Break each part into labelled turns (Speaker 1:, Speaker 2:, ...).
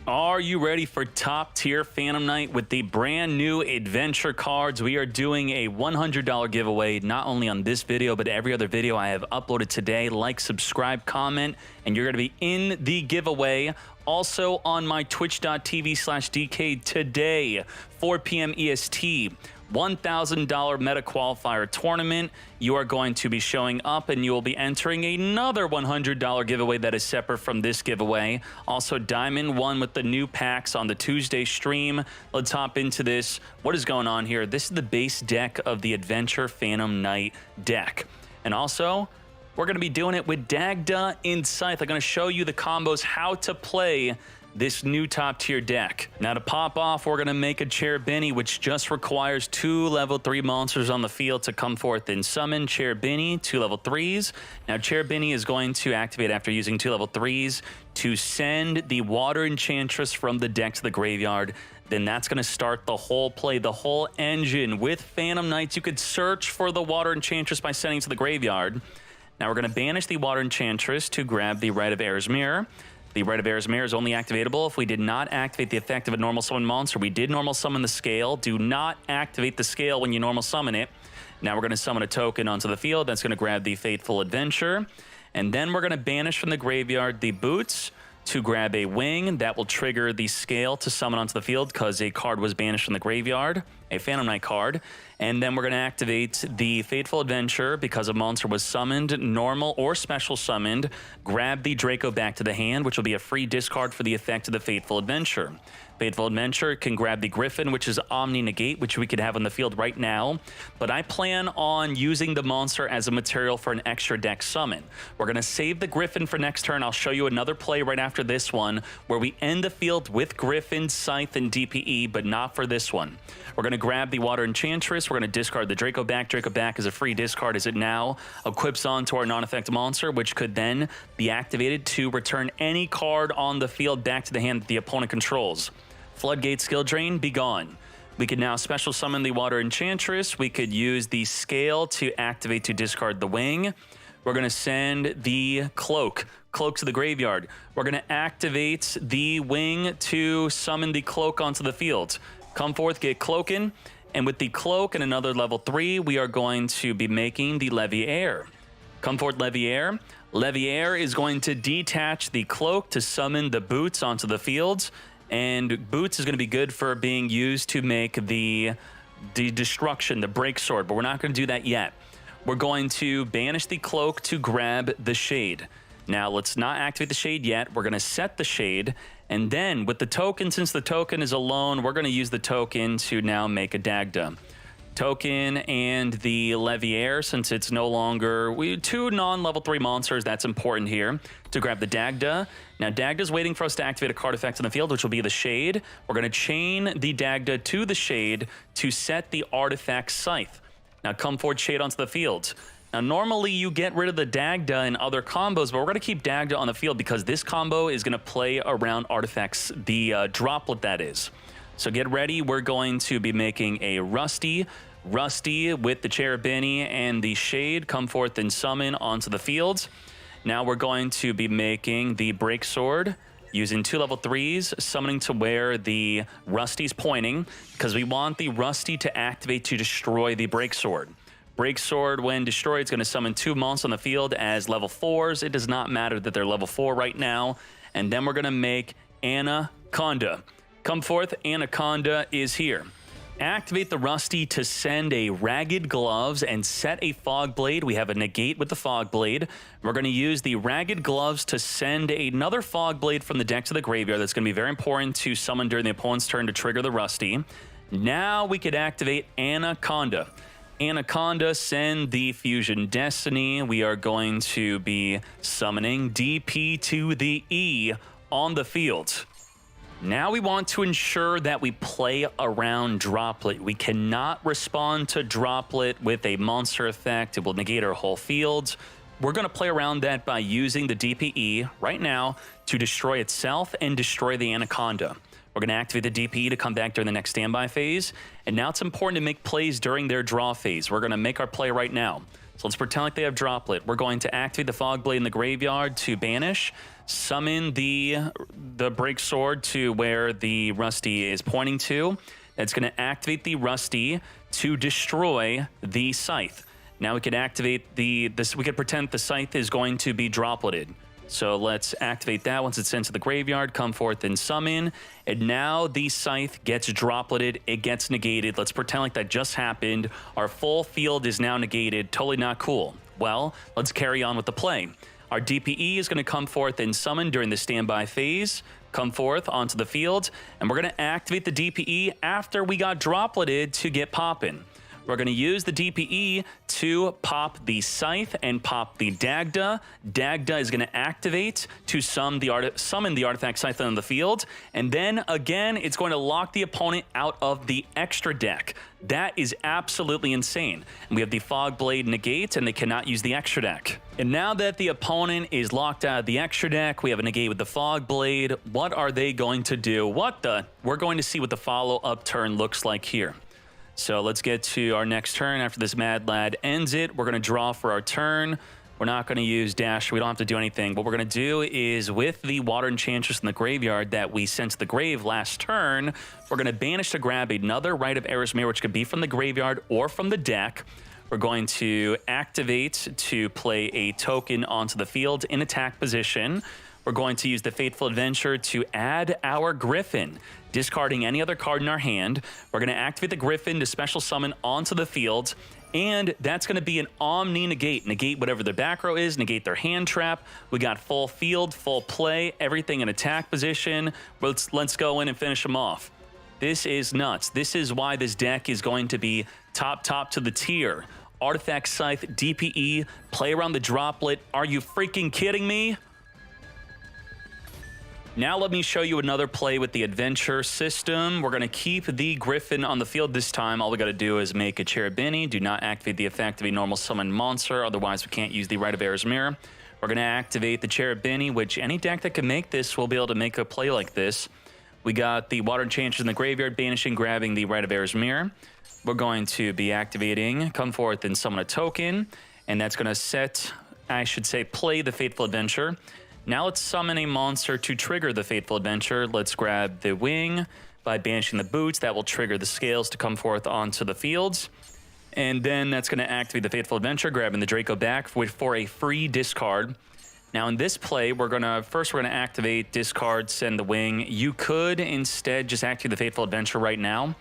Speaker 1: Are you ready for top tier Phantom Knight with the brand new adventure cards? We are doing a $100 giveaway, not only on this video, but every other video I have uploaded today. Like, subscribe, comment, and you're going to be in the giveaway. Also on my twitch.tv/Dkayed today, 4 p.m. EST. $1,000 meta qualifier tournament. You are going to be showing up and you will be entering another $100 giveaway that is separate from this giveaway. Also, Diamond 1 with the new packs on the Tuesday stream. Let's hop into this. What is going on here? This is the base deck of the Adventure Phantom Knight deck. And also, we're going to be doing it with Dagda in Scythe. I'm going to show you the combos, how to play this new top tier deck. Now to pop off, we're gonna make a Cherubini, which just requires 2 level 3 monsters on the field to come forth and summon Cherubini, 2 level 3s. Now Cherubini is going to activate after using 2 level 3s to send the Water Enchantress from the deck to the graveyard. Then that's gonna start the whole play, the whole engine. With Phantom Knights, you could search for the Water Enchantress by sending to the graveyard. Now we're gonna banish the Water Enchantress to grab the Rite of Air's Mirror. The Rite of Air's Mirror is only activatable if we did not activate the effect of a normal summon monster. We did normal summon the scale. Do not activate the scale when you normal summon it. Now we're going to summon a token onto the field. That's going to grab the Fateful Adventure. And then we're going to banish from the graveyard the Boots to grab a Wing. That will trigger the scale to summon onto the field because a card was banished from the graveyard, a Phantom Knight card. And then we're going to activate the Fateful Adventure because a monster was summoned, normal or special summoned. Grab the Draco back to the hand, which will be a free discard for the effect of the Fateful Adventure. Fateful Adventure can grab the Griffin, which is Omni Negate, which we could have on the field right now. But I plan on using the monster as a material for an extra deck summon. We're going to save the Griffin for next turn. I'll show you another play right after this one where we end the field with Griffin, Scythe, and DPE, but not for this one. We're going to grab the Water Enchantress. We're going to discard the Draco back. Draco back is a free discard as it now equips onto our non-effect monster, which could then be activated to return any card on the field back to the hand that the opponent controls. Floodgate Skill Drain, be gone. We could now special summon the Water Enchantress. We could use the Scale to activate to discard the Wing. We're going to send the Cloak to the graveyard. We're going to activate the Wing to summon the Cloak onto the field. Come forth, get Cloakin', and with the Cloak and another level 3, we are going to be making the Leviair. Come forth, Leviair. Leviair is going to detach the Cloak to summon the Boots onto the field. And Boots is going to be good for being used to make the Destruction, the Break Sword, but we're not going to do that yet. We're going to banish the Cloak to grab the Shade. Now, let's not activate the Shade yet. We're going to set the Shade, and then with the token, since the token is alone, we're going to use the token to now make a Dagda. Token and the Leviair, since it's no longer 2 non-level 3 monsters, that's important here to grab the Dagda. Now Dagda's waiting for us to activate a card effect in the field, which will be the Shade. We're going to chain the Dagda to the Shade to set the artifact Scythe. Now come forward, Shade onto the field. Now normally you get rid of the Dagda in other combos, but we're going to keep Dagda on the field because this combo is going to play around artifacts, the droplet that is. So get ready, we're going to be making a Rusty with the Cherubini and the Shade come forth and summon onto the field. Now we're going to be making the Break Sword using 2 level 3s, summoning to where the Rusty's pointing, because we want the Rusty to activate to destroy the Break Sword. Break Sword, when destroyed, is going to summon 2 monsters on the field as level 4s. It does not matter that they're level 4 right now. And then we're going to make Anaconda. Come forth, Anaconda is here. Activate the Rusty to send a Ragged Gloves and set a Fog Blade. We have a negate with the Fog Blade. We're going to use the Ragged Gloves to send another Fog Blade from the deck to the graveyard. That's going to be very important to summon during the opponent's turn to trigger the Rusty. Now we could activate Anaconda. Anaconda, send the Fusion Destiny. We are going to be summoning DP to the E on the field. Now we want to ensure that we play around Droplet. We cannot respond to Droplet with a monster effect. It will negate our whole field. We're going to play around that by using the DPE right now to destroy itself and destroy the Anaconda. We're going to activate the DPE to come back during the next standby phase. And now it's important to make plays during their draw phase. We're going to make our play right now. So let's pretend like they have Droplet. We're going to activate the Fog Blade in the graveyard to banish, summon the Break Sword to where the Rusty is pointing to. That's going to activate the Rusty to destroy the Scythe. Now we can activate we could pretend the Scythe is going to be Dropleted. So let's activate that once it's sent to the graveyard, come forth and summon. And now the Scythe gets Dropleted, it gets negated. Let's pretend like that just happened. Our full field is now negated, totally not cool. Well, let's carry on with the play. Our DPE is going to come forth and summon during the standby phase, come forth onto the field, and we're going to activate the DPE after we got Dropleted to get poppin'. We're going to use the DPE to pop the Scythe and pop the Dagda. Dagda is going to activate to summon the Artifact Scythe on the field. And then, again, it's going to lock the opponent out of the extra deck. That is absolutely insane. And we have the Fog Blade negate, and they cannot use the extra deck. And now that the opponent is locked out of the extra deck, we have a negate with the Fog Blade. What are they going to do? We're going to see what the follow-up turn looks like here. So let's get to our next turn. After this Mad Lad ends it, we're going to draw for our turn. We're not going to use dash. We don't have to do anything. What we're going to do is with the Water Enchantress in the graveyard that we sent to the grave last turn, we're going to banish to grab another Rite of Erismere, which could be from the graveyard or from the deck. We're going to activate to play a token onto the field in attack position. We're going to use the Fateful Adventure to add our Griffin, discarding any other card in our hand. We're going to activate the Griffin to special summon onto the field, and that's going to be an Omni negate. Negate whatever their back row is, negate their hand trap. We got full field, full play, everything in attack position. Let's go in and finish them off. This is nuts. This is why this deck is going to be top to the tier. Artifact Scythe, DPE, play around the Droplet. Are you freaking kidding me? Now let me show you another play with the Adventure system. We're going to keep the Griffin on the field this time. All we got to do is make a Cherubini. Do not activate the effect of a normal summon monster, otherwise we can't use the Rite of Erismere. We're going to activate the Cherubini, which any deck that can make this will be able to make a play like this. We got the Water Enchantress in the graveyard, banishing, grabbing the Rite of Erismere. We're going to be activating, come forth and summon a token, and that's going to play the Fateful Adventure. Now let's summon a monster to trigger the Fateful Adventure. Let's grab the Wing by banishing the Boots. That will trigger the Scales to come forth onto the fields. And then that's going to activate the Fateful Adventure, grabbing the Draco back for a free discard. Now in this play, we're going to activate, discard, send the Wing. You could instead just activate the Fateful Adventure right now.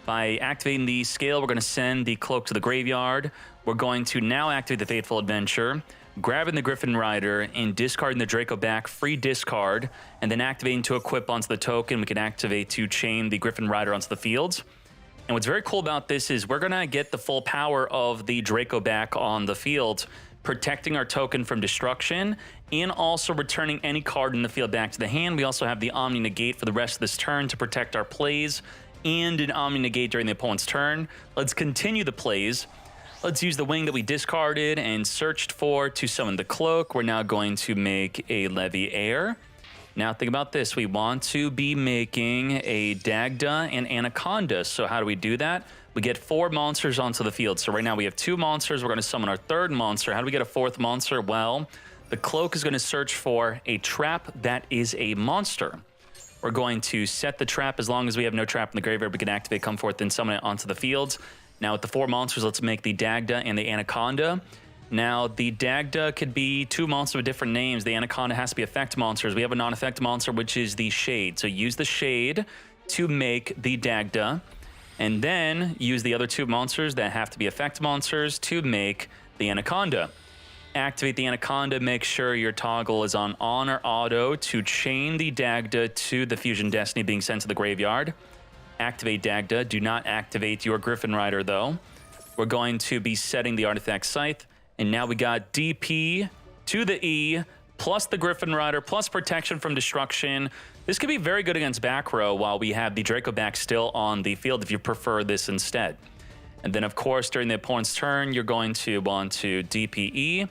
Speaker 1: By activating the Scale, we're going to send the Cloak to the graveyard. We're going to now activate the Fateful Adventure, grabbing the Griffin Rider and discarding the Draco back, free discard, and then activating to equip onto the token. We can activate to chain the Griffin Rider onto the field. And what's very cool about this is we're going to get the full power of the Draco back on the field, protecting our token from destruction, and also returning any card in the field back to the hand. We also have the Omni Negate for the rest of this turn to protect our plays, and an Omni Negate during the opponent's turn. Let's continue the plays. Let's use the Wing that we discarded and searched for to summon the Cloak. We're now going to make a Levy Air. Now think about this. We want to be making a Dagda and Anaconda. So how do we do that? We get 4 monsters onto the field. So right now we have 2 monsters. We're going to summon our 3rd monster. How do we get a 4th monster? Well, the Cloak is going to search for a trap that is a monster. We're going to set the trap. As long as we have no trap in the graveyard, we can activate, come forth, and summon it onto the field. Now with the 4 monsters, let's make the Dagda and the Anaconda. Now the Dagda could be 2 monsters with different names. The Anaconda has to be effect monsters. We have a non-effect monster, which is the Shade. So use the Shade to make the Dagda, and then use the other 2 monsters that have to be effect monsters to make the Anaconda. Activate the Anaconda, make sure your toggle is on or auto to chain the Dagda to the Fusion Destiny being sent to the graveyard. Activate Dagda. Do not activate your Griffin Rider, though. We're going to be setting the Artifact Scythe. And now we got DP to the E, plus the Griffin Rider, plus protection from destruction. This could be very good against back row while we have the Draco back still on the field if you prefer this instead. And then, of course, during the opponent's turn, you're going to want to DPE,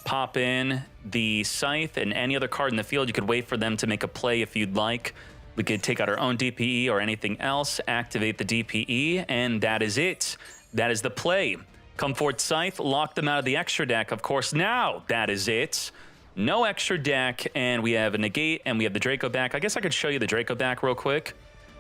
Speaker 1: pop in the Scythe and any other card in the field. You could wait for them to make a play if you'd like. We could take out our own DPE or anything else, activate the DPE, and that is it. That is the play. Comfort Scythe, lock them out of the extra deck. Of course, now that is it. No extra deck, and we have a negate, and we have the Draco back. I guess I could show you the Draco back real quick,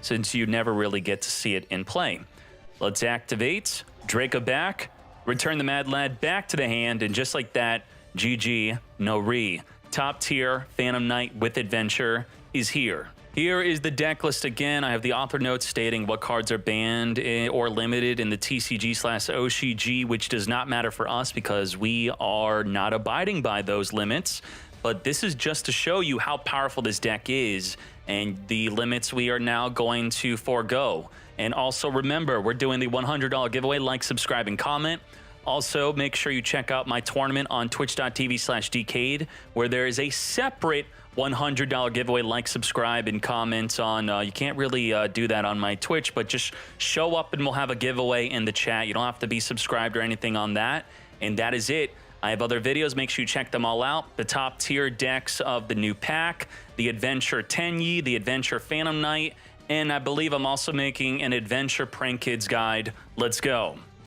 Speaker 1: since you never really get to see it in play. Let's activate, Draco back, return the Mad Lad back to the hand, and just like that, GG, no re. Top tier Phantom Knight with Adventure is here. Here is the deck list again. I have the author notes stating what cards are banned or limited in the TCG/OCG, which does not matter for us because we are not abiding by those limits. But this is just to show you how powerful this deck is and the limits we are now going to forego. And also remember, we're doing the $100 giveaway. Like, subscribe, and comment. Also, make sure you check out my tournament on twitch.tv/Dkayed, where there is a separate $100 giveaway. Like, subscribe, and comment on. You can't really do that on my Twitch, but just show up and we'll have a giveaway in the chat. You don't have to be subscribed or anything on that. And that is it. I have other videos. Make sure you check them all out. The top tier decks of the new pack, the Adventure Tenyi, the Adventure Phantom Knight, and I believe I'm also making an Adventure Prank Kids guide. Let's go.